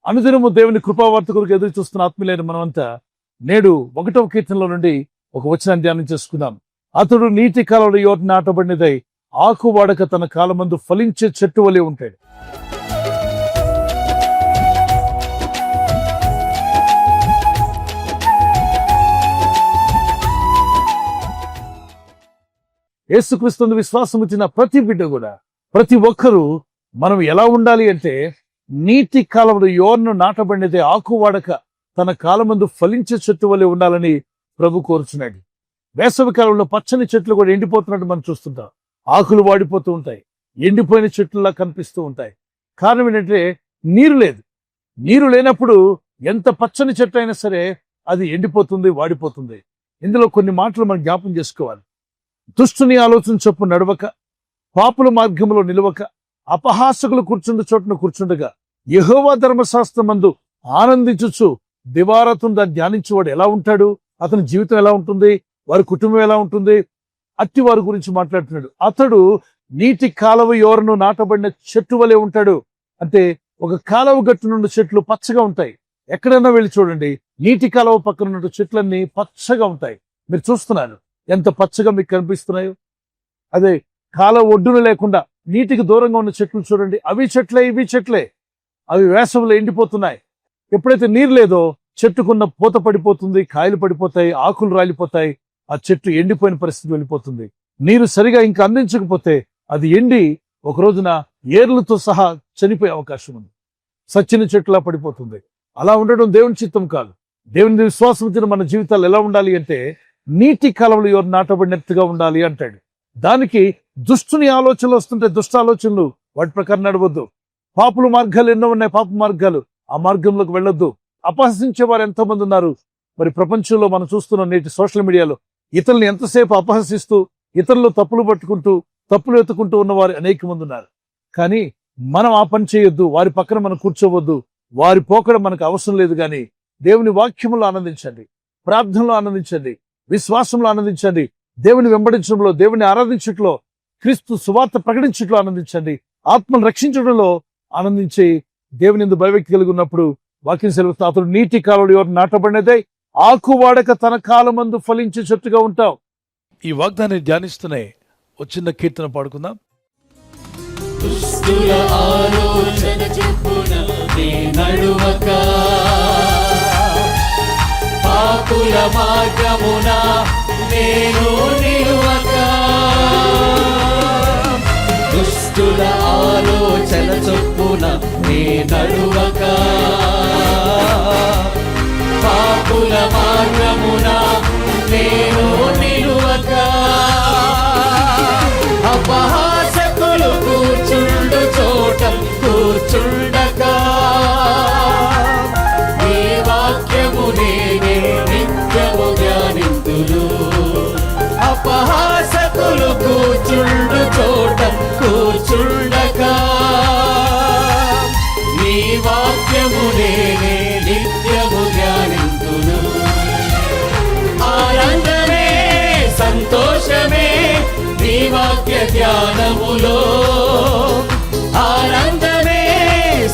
అనుదినము దేవుని కృపావార్త కొరకు ఎదురు చూస్తున్న ఆత్మీయులైన మనమంతా నేడు 1వ కీర్తనలో నుండి ఒక వచనాన్ని ధ్యానం చేసుకుందాం. అతడు నీటి కాలంలో యోట నాటబడినదై ఆకు వాడక తన కాలమందు ఫలించే చెట్టు వలె ఉంటాడు. యేసుక్రీస్తు విశ్వాసం వచ్చిన ప్రతి బిడ్డ కూడా, ప్రతి ఒక్కరూ మనం ఎలా ఉండాలి అంటే, నీటి కాలంలో యోర్ను నాటబడినదే ఆకు వాడక తన కాలమందు ఫలించే చెట్టు వలె ఉండాలని ప్రభు కోరుచున్నాడు. వేసవి కాలంలో పచ్చని చెట్లు కూడా ఎండిపోతున్నట్టు మనం చూస్తుంటాం. ఆకులు వాడిపోతూ ఉంటాయి, ఎండిపోయిన చెట్లులా కనిపిస్తూ ఉంటాయి. కారణం ఏంటంటే నీరు లేదు. నీరు లేనప్పుడు ఎంత పచ్చని చెట్టు అయినా సరే అది ఎండిపోతుంది, వాడిపోతుంది. ఇందులో కొన్ని మాటలు మనం జ్ఞాపం చేసుకోవాలి. దుష్టుని ఆలోచన చొప్పు నడవక, పాపుల మార్గంలో నిలవక, అపహాసకులు కూర్చుండు చోటును కూర్చుండగా, యెహోవా ధర్మశాస్త్రమందు ఆనందించుచు దివారాత్రులు దాన్ని ధ్యానించేవాడు ఎలా ఉంటాడు, అతని జీవితం ఎలా ఉంటుంది, వారి కుటుంబం ఎలా ఉంటుంది, అట్టి వారి గురించి మాట్లాడుతున్నాడు. అతడు నీటి కాలువ యోరను నాటబడిన చెట్టు వలె ఉంటాడు. అంటే ఒక కాలువ గట్టు నుండి చెట్లు పచ్చగా ఉంటాయి. ఎక్కడైనా వెళ్ళి చూడండి, నీటి కాలువ పక్కన ఉన్న చెట్లన్నీ పచ్చగా ఉంటాయి. మీరు చూస్తున్నారు ఎంత పచ్చగా మీకు కనిపిస్తున్నాయో. అదే కాలువ ఒడ్డున లేకుండా నీటికి దూరంగా ఉన్న చెట్లు చూడండి, అవి చెట్లే ఇవి చెట్లే. అవి వేసవిలో ఎండిపోతున్నాయి. ఎప్పుడైతే నీరు లేదో చెట్టుకున్న పూత పడిపోతుంది, కాయలు పడిపోతాయి, ఆకులు రాలిపోతాయి, ఆ చెట్టు ఎండిపోయిన పరిస్థితి వెళ్ళిపోతుంది. నీరు సరిగా ఇంకా అందించకపోతే అది ఎండి ఒక రోజున ఏర్లతో సహా చనిపోయే అవకాశం ఉంది. సచ్చిన చెట్టులా పడిపోతుంది. అలా ఉండడం దేవుని చిత్తం కాదు. దేవుని విశ్వాసం వచ్చిన మన జీవితాలు ఎలా ఉండాలి అంటే, నీటి కాలంలో ఎవరు నాటబడినట్టుగా ఉండాలి అంటాడు. దానికి దుష్టుని ఆలోచనలు వస్తుంటే దుష్ట ఆలోచనలు వాటి ప్రకారం నడవద్దు. పాపుల మార్గాలు ఎన్నో ఉన్నాయి, పాప మార్గాలు, ఆ మార్గంలోకి వెళ్ళొద్దు. అపహసించే వారు ఎంతో మంది ఉన్నారు. మరి ప్రపంచంలో మనం చూస్తున్న నేటి సోషల్ మీడియాలో ఇతరులను ఎంతసేపు అపహసిస్తూ, ఇతరులు తప్పులు పట్టుకుంటూ, తప్పులు ఎత్తుకుంటూ ఉన్నవారు అనేక మంది ఉన్నారు. కానీ మనం ఆ పని చేయొద్దు. వారి పక్కన మనం కూర్చోవద్దు. వారి పోకడ మనకు అవసరం లేదు. కానీ దేవుని వాక్యంలో ఆనందించండి, ప్రార్థనలో ఆనందించండి, విశ్వాసంలో ఆనందించండి, దేవుని వెంబడించడంలో, దేవుని ఆరాధించట్లో, క్రీస్తు సువార్త ప్రకటించట్లో ఆనందించండి, ఆత్మను రక్షించడంలో ఆనందించి దేవుని యందు భయభక్తి కలిగి ఉన్నప్పుడు వాక్యం సెలవుతుంది. అతడు నీటి కాలంలో ఎవరు నాటబడినదే ఆకు వాడక తన కాలమందు ఫలించే చెట్టుగా ఉంటావు. ఈ వాగ్దాన్ని ధ్యానిస్తూనే ఒక చిన్న కీర్తన పాడుకుందాం. దుష్టుల ఆలోచన చొప్పున నీ నడువక, పాపుల మార్గమున నేను నిలువక. దుష్టుల ఆలోచన చొప్పున నీ నడువక, పాపుల మార్గమున నేను నిలువక. అపహాసకులు కూర్చుండు చోట కూర్చుండక, నీ వాక్యము నేనే నిత్యము ధ్యానింతును. అపహాసకులు కూర్చుండు చోట కూర్చుండక, నీ వాక్యము నేనే నిత్యము ధ్యానింతును. ఆనందమే సంతోషమే నీ వాక్య ధ్యానములో, ఆనందమే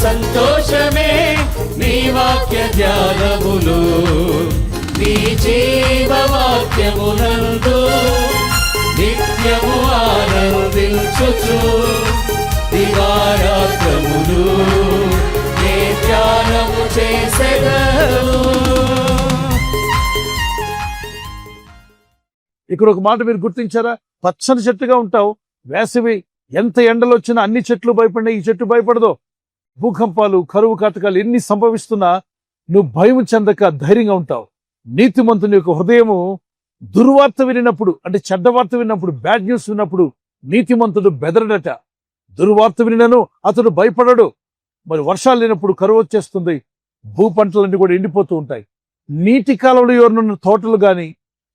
సంతోషమే నీ వాక్య ధ్యానములో. నీ జీవవాక్యమునందు నిత్యము ఆనందించుచు దివారాత్రములు నే ధ్యానము చేసెదను. ఇక్కడ ఒక మాట మీరు గుర్తించారా? పచ్చని చెట్టుగా ఉంటావు. వేసవి ఎంత ఎండలు వచ్చినా అన్ని చెట్లు భయపడినా ఈ చెట్టు భయపడదు. భూకంపాలు, కరువు కాటకాలు ఎన్ని సంభవిస్తున్నా నువ్వు భయం చెందక ధైర్యంగా ఉంటావు. నీతిమంతుని యొక్క హృదయము దుర్వార్త వినినప్పుడు, అంటే చెడ్డ వార్త విన్నప్పుడు, బ్యాడ్ న్యూస్ విన్నప్పుడు నీతిమంతుడు బెదరడట. దుర్వార్త వినను అతడు భయపడడు. మరి వర్షాలు లేనప్పుడు కరువు వచ్చేస్తుంది, భూ పంటలన్నీ కూడా ఎండిపోతూ ఉంటాయి. నీటి కాలంలో ఎవరున్న తోటలు గాని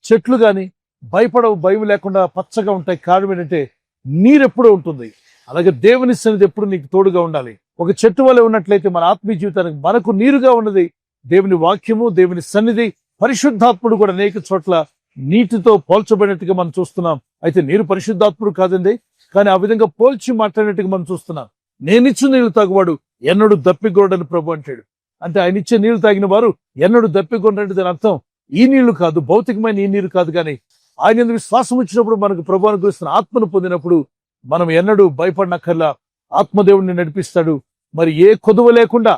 చెట్లు గాని భయపడవు, భయం లేకుండా పచ్చగా ఉంటాయి. కారణం ఏంటంటే నీరెప్పుడూ ఉంటుంది. అలాగే దేవుని సన్నిధి ఎప్పుడు నీకు తోడుగా ఉండాలి. ఒక చెట్టు వలె ఉన్నట్లయితే మన ఆత్మీయ జీవితానికి మనకు నీరుగా ఉన్నది దేవుని వాక్యము, దేవుని సన్నిధి. పరిశుద్ధాత్ముడు కూడా అనేక చోట్ల నీటితో పోల్చబడినట్టుగా మనం చూస్తున్నాం. అయితే నీరు పరిశుద్ధాత్ముడు కాదండి, కానీ ఆ విధంగా పోల్చి మాట్లాడినట్టుగా మనం చూస్తున్నాం. నేనిచ్చు నీళ్లు తాగువాడు ఎన్నడూ దప్పిగోడని ప్రభు అంటాడు. అంటే ఆయన ఇచ్చే నీళ్లు తాగిన వారు ఎన్నడూ దప్పికొనరంటే దాని అర్థం ఈ నీళ్లు కాదు, భౌతికమైన ఈ నీరు కాదు, కానీ ఆయన యందు విశ్వాసం వచ్చినప్పుడు మనకు ప్రభువు అనుగ్రహిస్తున్న ఆత్మను పొందినప్పుడు మనం ఎన్నడూ భయపడనక్కర్లా. ఆత్మదేవుడిని నడిపిస్తాడు. మరి ఏ కొదువ లేకుండా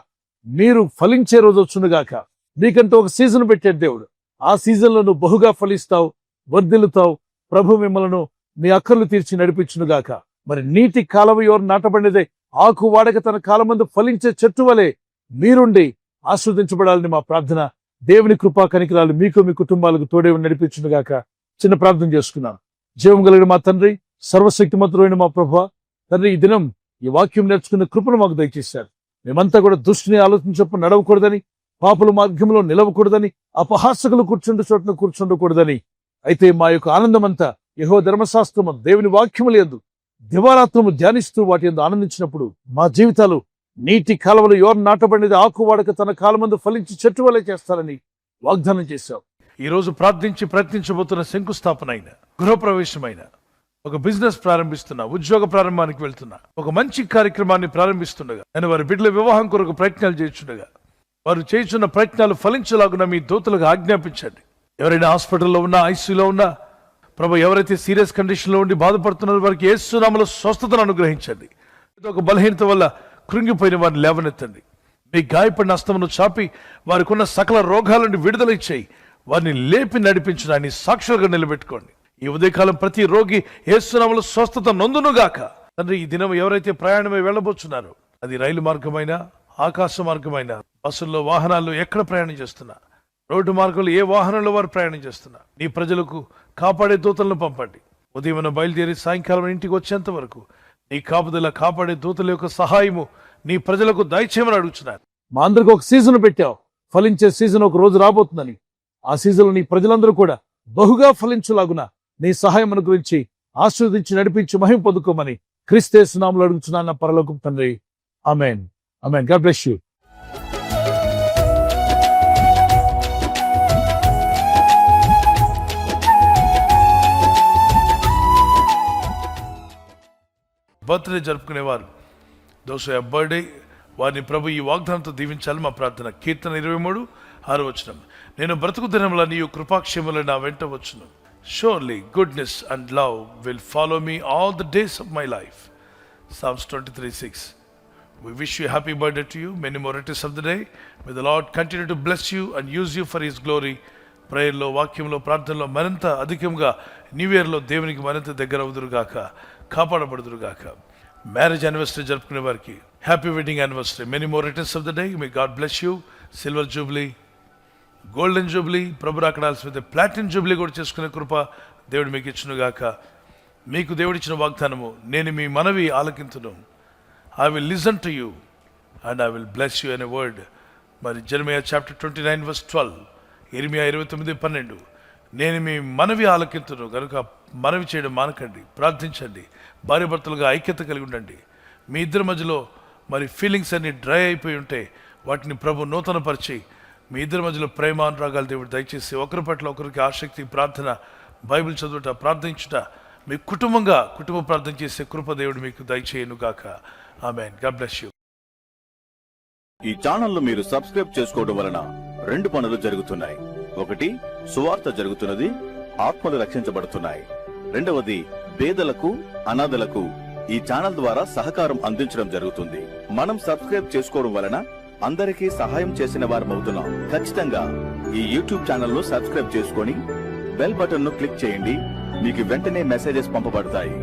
మీరు ఫలించే రోజు వచ్చునుగాక. నీకంటూ ఒక సీజన్ పెట్టాడు దేవుడు. ఆ సీజన్ లో నువ్వు బహుగా ఫలిస్తావు, వర్ధిల్లుతావు. ప్రభు మిమ్మలను మీ అక్కర్లు తీర్చి నడిపించునుగాక. మరి నీటి కాలవ ఎవరు నాటబడినదే ఆకు వాడక తన కాలమందు ఫలించే చెట్టు వలె మీరుండి ఆస్వాదించబడాలని మా ప్రార్థన. దేవుని కృపా కనికరాలు మీకు మీ కుటుంబాలకు తోడే నడిపించునుగాక. చిన్న ప్రార్థన చేసుకున్నాను. జీవం కలిగిన మా తండ్రి, సర్వశక్తిమంతుడైన మా ప్రభువా, తండ్రి, ఈ దినం ఈ వాక్యం నేర్చుకున్న కృపను మాకు దయచేశారు. మేమంతా కూడా దుష్టుని ఆలోచించప్పుడు నడవకూడదని, పాపుల మార్గంలో నిలవకూడదని, అపహాసకులు కూర్చుండే చోట్ల కూర్చుండకూడదని, అయితే మా యొక్క ఆనందమంతా యెహోవా ధర్మశాస్త్రము దేవుని వాక్యముల యందు దివారాత్రము ధ్యానిస్తూ వాటి యందు ఆనందించినప్పుడు మా జీవితాలు నీటి కాలువలు ఎవరు నాటబడినది ఆకు వాడక తన కాలమందు ఫలించి చెట్టు వలె చేస్తారని వాగ్దానం చేశావు. ఈ రోజు ప్రార్థించి ప్రయత్నించబోతున్న శంకుస్థాపన అయిన, గృహప్రవేశమైన, ఒక బిజినెస్ ప్రారంభిస్తున్నా, ఉద్యోగ ప్రారంభానికి వెళ్తున్నా, ఒక మంచి కార్యక్రమాన్ని ప్రారంభిస్తుండగా, నేను వారి బిడ్డల వివాహం కొరకు ప్రయత్నాలు చేస్తుండగా, వారు చేస్తున్న ప్రయత్నాలు ఫలించలాగున మీ దూతలకు ఆజ్ఞాపించండి. ఎవరైనా హాస్పిటల్లో ఉన్నా, ఐసీయూలో ఉన్నా, ప్రభు ఎవరైతే సీరియస్ కండిషన్ లో ఉండి బాధపడుతున్నారో వారికి యేసు నామములో స్వస్థతను అనుగ్రహించండి. ఒక బలహీనత వల్ల కృంగిపోయిన వారిని లేవనెత్తండి. మీ గాయపడిన హస్తమును చాపి వారికి ఉన్న సకల రోగాల నుండి విడుదల ఇచ్చేయి. వారిని లేపి నడిపించడాన్ని సాక్షులుగా నిలబెట్టుకోండి. ఈ ఉదయకాలం ప్రతి రోగి యేసు నామములో స్వస్థత నొందునుగాక. తండ్రి, ఈ దినం ఎవరైతే ప్రయాణమై వెళ్ళబోతున్నారో, అది రైలు మార్గమైనా, ఆకాశ మార్గమైనా, బస్సుల్లో, వాహనాల్లో ఎక్కడ ప్రయాణం చేస్తున్నా, రోడ్డు మార్గంలో ఏ వాహనంలో వారు ప్రయాణం చేస్తున్నా, నీ ప్రజలకు కాపాడే దూతలను పంపండి. ఉదయం బయలుదేరి సాయంకాలం ఇంటికి వచ్చేంత వరకు నీ కాపుదల, కాపాడే దూతల యొక్క సహాయము నీ ప్రజలకు దయచేయమని అడుగుతున్నారు. మా అందరికి ఒక సీజన్ పెట్టావు. ఫలించే సీజన్ ఒక రోజు రాబోతుందని, ఆ సీజన్లో నీ ప్రజలందరూ కూడా బహుగా ఫలించులాగున నీ సహాయం గురించి ఆశీర్వదించి నడిపించి మహిమ పొందుకోమని క్రీస్తు యేసు నామములో అడుగుతున్నాను పరలోకం తండ్రి. ఆమేన్. ఆమేన్. God bless you. బర్త్డే జరుపుకునేవారు, దోస్ బర్త్డే, వారిని ప్రభు ఈ వాగ్దానంతో దీవించాలి మా ప్రార్థన. కీర్తన 23:6 నేను బ్రతుకు దినముల నీయు కృపాక్షేమములు నా వెంట వచ్చును. Surely goodness and love will follow me all the days of my life. Psalms 23:6. We wish you a happy birthday to you. Many more returns of the day. May the Lord continue to bless you and use you for His glory. ప్రేయర్లో, వాక్యంలో, ప్రార్థనలో మరింత అధికంగా new ఇయర్లో దేవునికి మరింత దగ్గర అవుదురుగాక, కాపాడబడుదురుగాక. Marriage anniversary జరుపుకునే వారికి happy wedding anniversary. Many more returns of the day. May God bless you. Silver jubilee, golden jubilee, ప్రభు రాకడాల్సిన ప్లాటినం జూబ్లీ కూడా చేసుకునే కృప దేవుడు మీకు ఇచ్చునుగాక. మీకు దేవుడిచ్చిన వాగ్దానము, నేను మీ మనవి ఆలకింతును. I will listen to you and I will bless you అనే వర్డ్. మరి జెరమియా చాప్టర్ 29:12, ఇర్మియా 29:12, నేను మీ మనవి ఆలకింతును కనుక మనవి చేయడం మానకండి, ప్రార్థించండి, భార్యాభర్తలుగా ఐక్యత కలిగి ఉండండి. మీ ఇద్దరి మధ్యలో మరి ఫీలింగ్స్ అన్ని డ్రై అయిపోయి ఉంటే వాటిని ప్రభు నూతనపరిచి మీ ఇద్దరి మధ్యలో ప్రేమానురాగాలు దేవుడు దయచేసి ఒకరి పట్ల ఒకరికి ఆసక్తి, ప్రార్థన, బైబిల్ చదువుట, ప్రార్థించుట, మీ కుటుంబ ప్రార్థన చేసే కృప దేవుడు మీకు దయచేయను గాక. ఆమేన్. God bless you. ఈ ఛానల్ మీరు సబ్స్క్రైబ్ చేసుకోవడం వలన 2 పనులు జరుగుతున్నాయి. ఒకటి, సువార్త జరుగుతున్నది, ఆత్మలు రక్షించబడుతున్నాయి. రెండవది, పేదలకు, అనాథలకు ఈ ఛానల్ ద్వారా సహకారం అందించడం జరుగుతుంది. మనం సబ్స్క్రైబ్ చేసుకోవడం వలన అందరికీ సహాయం చేసిన వారమవుతున్నాం. ఖచ్చితంగా ఈ యూట్యూబ్ ఛానల్ ను సబ్స్క్రైబ్ చేసుకొని బెల్ బటన్ ను క్లిక్ చేయండి. మీకు వెంటనే మెసేజెస్ పంపబడతాయి.